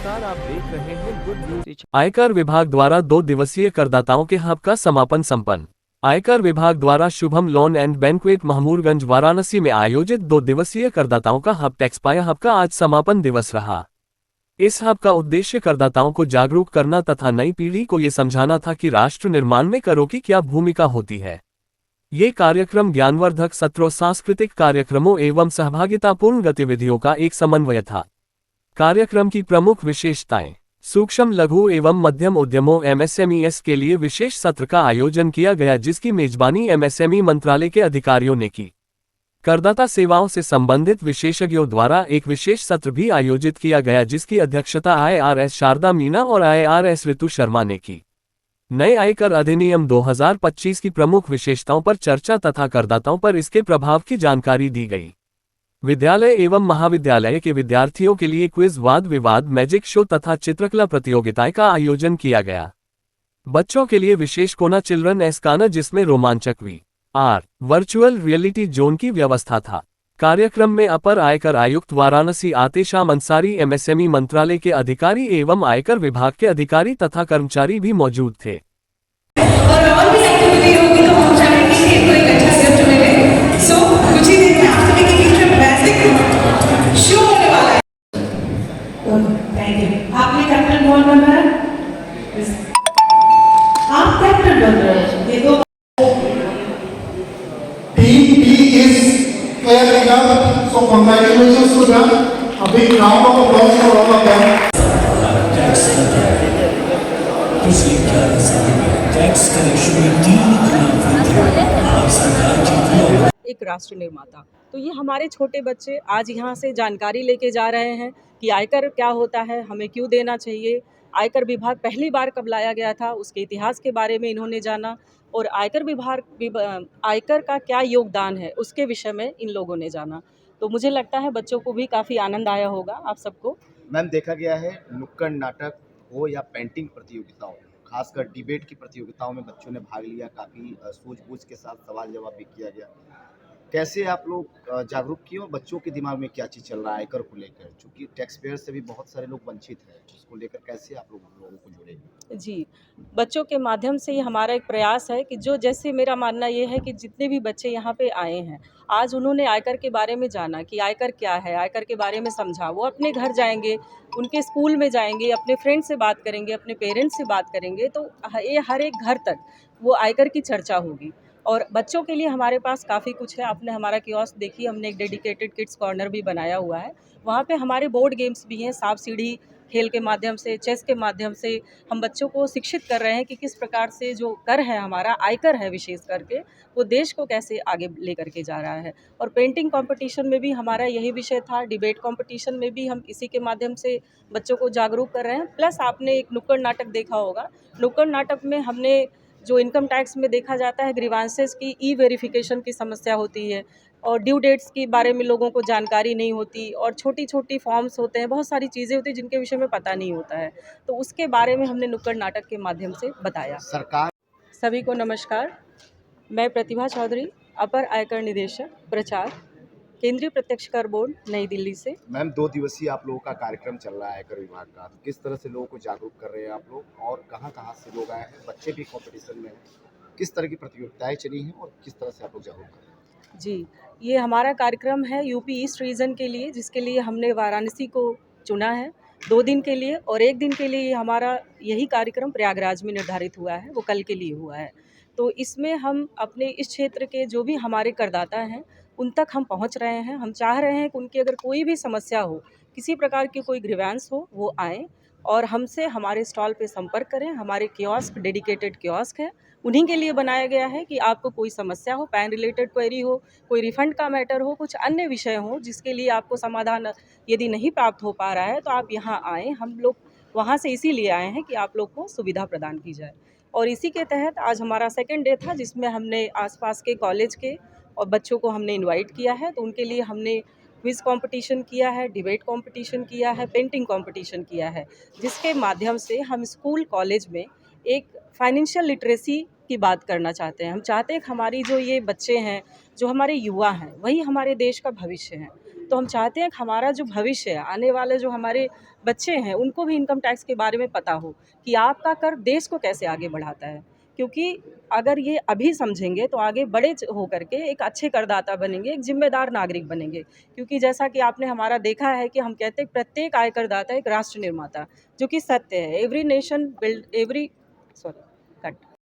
नमस्कार, आप देख रहे हैं गुड न्यूज। आयकर विभाग द्वारा 2 दिवसीय करदाताओं के हब का समापन संपन्न। आयकर विभाग द्वारा Shubham lawn and banquet Mahmoorganj Varanasi में आयोजित 2 दिवसीय करदाताओं का हब टैक्सपाया हब का आज समापन दिवस रहा। इस हब का उद्देश्य करदाताओं को जागरूक करना तथा नई पीढ़ी को ये समझाना था कि राष्ट्र निर्माण में करों की क्या भूमिका होती है। ये कार्यक्रम ज्ञानवर्धक सत्रों, सांस्कृतिक कार्यक्रमों एवं सहभागितापूर्ण गतिविधियों का एक समन्वय था। कार्यक्रम की प्रमुख विशेषताएं: सूक्ष्म लघु एवं मध्यम उद्यमों एमएसएमईएस के लिए विशेष सत्र का आयोजन किया गया, जिसकी मेजबानी एमएसएमई मंत्रालय के अधिकारियों ने की। करदाता सेवाओं से संबंधित विशेषज्ञों द्वारा एक विशेष सत्र भी आयोजित किया गया, जिसकी अध्यक्षता IARS शारदा मीना और IARS ऋतु शर्मा ने की। नए आयकर अधिनियम 2025 की प्रमुख विशेषताओं पर चर्चा तथा करदाताओं पर इसके प्रभाव की जानकारी दी गई। विद्यालय एवं महाविद्यालय के विद्यार्थियों के लिए क्विज, वाद विवाद, मैजिक शो तथा चित्रकला प्रतियोगिताएं का आयोजन किया गया। बच्चों के लिए विशेष कोना चिल्ड्रन एस्काना, जिसमें रोमांचक VR वर्चुअल रियलिटी जोन की व्यवस्था था। कार्यक्रम में अपर आयकर आयुक्त वाराणसी आतिशाम अंसारी, MSME मंत्रालय के अधिकारी एवं आयकर विभाग के अधिकारी तथा कर्मचारी भी मौजूद थे। और भी एक्टिविटी होगी तो हम चाहेंगे कि इनको एक अच्छा गिफ्ट मिले। सो कुछ ही देर में after making it basic show होने वाला है। Thank you. आपने कैप्टन कौन बन रहा है? आप कैप्टन बन रहे हो। ये दो Team B is fair enough, so congratulations to them. A big round of applause for all of them. Tax collection में 3 गुना वृद्धि। आप सरकार की एक राष्ट्र निर्माता, तो ये हमारे छोटे बच्चे आज यहाँ से जानकारी लेके जा रहे हैं कि आयकर क्या होता है, हमें क्यों देना चाहिए, आयकर विभाग पहली बार कब लाया गया था, उसके इतिहास के बारे में इन्होंने जाना, और आयकर का क्या योगदान है उसके विषय में इन लोगों ने जाना। तो मुझे लगता है बच्चों को भी काफ़ी आनंद आया होगा। आप सबको मैम, देखा गया है नुक्कड़ नाटक हो या पेंटिंग प्रतियोगिताओं, खासकर डिबेट की प्रतियोगिताओं में बच्चों ने भाग लिया, काफ़ी सूझबूझ के साथ सवाल जवाब भी किया गया। कैसे आप लोग जागरूक किए और बच्चों के दिमाग में क्या चीज़ चल रहा है आयकर को लेकर, क्योंकि टैक्स पेयर से भी बहुत सारे लोग वंचित हैं, उसको लेकर कैसे आप लोगों को जोड़ेंगे? जी, बच्चों के माध्यम से ही हमारा एक प्रयास है कि जो, जैसे मेरा मानना ये है कि जितने भी बच्चे यहाँ पे आए हैं, आज उन्होंने आयकर के बारे में जाना कि आयकर क्या है, आयकर के बारे में समझा, वो अपने घर जाएंगे, उनके स्कूल में जाएंगे, अपने फ्रेंड से बात करेंगे, अपने पेरेंट्स से बात करेंगे, तो ये हर एक घर तक वो आयकर की चर्चा होगी। और बच्चों के लिए हमारे पास काफ़ी कुछ है। आपने हमारा कियोस्क देखिए, हमने एक डेडिकेटेड किड्स कॉर्नर भी बनाया हुआ है। वहाँ पे हमारे बोर्ड गेम्स भी हैं, सांप सीढ़ी खेल के माध्यम से, चेस के माध्यम से हम बच्चों को शिक्षित कर रहे हैं कि किस प्रकार से जो कर है, हमारा आयकर है विशेष करके, वो देश को कैसे आगे लेकर के जा रहा है। और पेंटिंग कंपटीशन में भी हमारा यही विषय था, डिबेट कंपटीशन में भी हम इसी के माध्यम से बच्चों को जागरूक कर रहे हैं। प्लस आपने एक नुक्कड़ नाटक देखा होगा, नुक्कड़ नाटक में हमने जो इनकम टैक्स में देखा जाता है ग्रीवांसेस की ई-वेरिफिकेशन की समस्या होती है, और ड्यू डेट्स के बारे में लोगों को जानकारी नहीं होती, और छोटी छोटी फॉर्म्स होते हैं, बहुत सारी चीज़ें होती हैं जिनके विषय में पता नहीं होता है, तो उसके बारे में हमने नुक्कड़ नाटक के माध्यम से बताया। सरकार सभी को नमस्कार, मैं प्रतिभा चौधरी, अपर आयकर निदेशक प्रचार, केंद्रीय प्रत्यक्ष कर बोर्ड, नई दिल्ली से। मैम, 2 दिवसीय आप लोगों का कार्यक्रम चल रहा है आयकर विभाग का, तो किस तरह से लोगों को जागरूक कर रहे हैं आप लोग, और कहाँ कहाँ से लोग आए हैं, बच्चे भी कॉम्पिटिशन में हैं, किस तरह की प्रतियोगिताएं चली हैं और किस तरह से आप लोग जागरूक कर रहे हैं? जी, ये हमारा कार्यक्रम है यूपी ईस्ट रीजन के लिए, जिसके लिए हमने वाराणसी को चुना है 2 दिन के लिए, और 1 दिन के लिए हमारा यही कार्यक्रम प्रयागराज में निर्धारित हुआ है, वो कल के लिए हुआ है। तो इसमें हम अपने इस क्षेत्र के जो भी हमारे करदाता हैं, उन तक हम पहुंच रहे हैं। हम चाह रहे हैं कि उनकी अगर कोई भी समस्या हो, किसी प्रकार की कोई ग्रीवेंस हो, वो आएँ और हमसे हमारे स्टॉल पे संपर्क करें। हमारे कियोस्क डेडिकेटेड कियोस्क है, उन्हीं के लिए बनाया गया है कि आपको कोई समस्या हो, पैन रिलेटेड क्वेरी हो, कोई रिफंड का मैटर हो, कुछ अन्य विषय हो जिसके लिए आपको समाधान यदि नहीं प्राप्त हो पा रहा है, तो आप यहाँ आएँ। हम लोग वहाँ से इसीलिए आए हैं कि आप लोग को सुविधा प्रदान की जाए, और इसी के तहत आज हमारा सेकंड डे था, जिसमें हमने आसपास के कॉलेज के और बच्चों को हमने इनवाइट किया है। तो उनके लिए हमने क्विज़ कंपटीशन किया है, डिबेट कंपटीशन किया है, पेंटिंग कंपटीशन किया है, जिसके माध्यम से हम स्कूल कॉलेज में एक फाइनेंशियल लिटरेसी की बात करना चाहते हैं। हम चाहते हैं कि हमारी जो ये बच्चे हैं, जो हमारे युवा हैं, वही हमारे देश का भविष्य हैं। तो हम चाहते हैं कि हमारा जो भविष्य है, आने वाले जो हमारे बच्चे हैं, उनको भी इनकम टैक्स के बारे में पता हो कि आपका कर देश को कैसे आगे बढ़ाता है। क्योंकि अगर ये अभी समझेंगे तो आगे बड़े होकर के एक अच्छे करदाता बनेंगे, एक जिम्मेदार नागरिक बनेंगे। क्योंकि जैसा कि आपने हमारा देखा है कि हम कहते हैं प्रत्येक आयकरदाता एक राष्ट्र निर्माता, जो कि सत्य है। Every nation build every sorry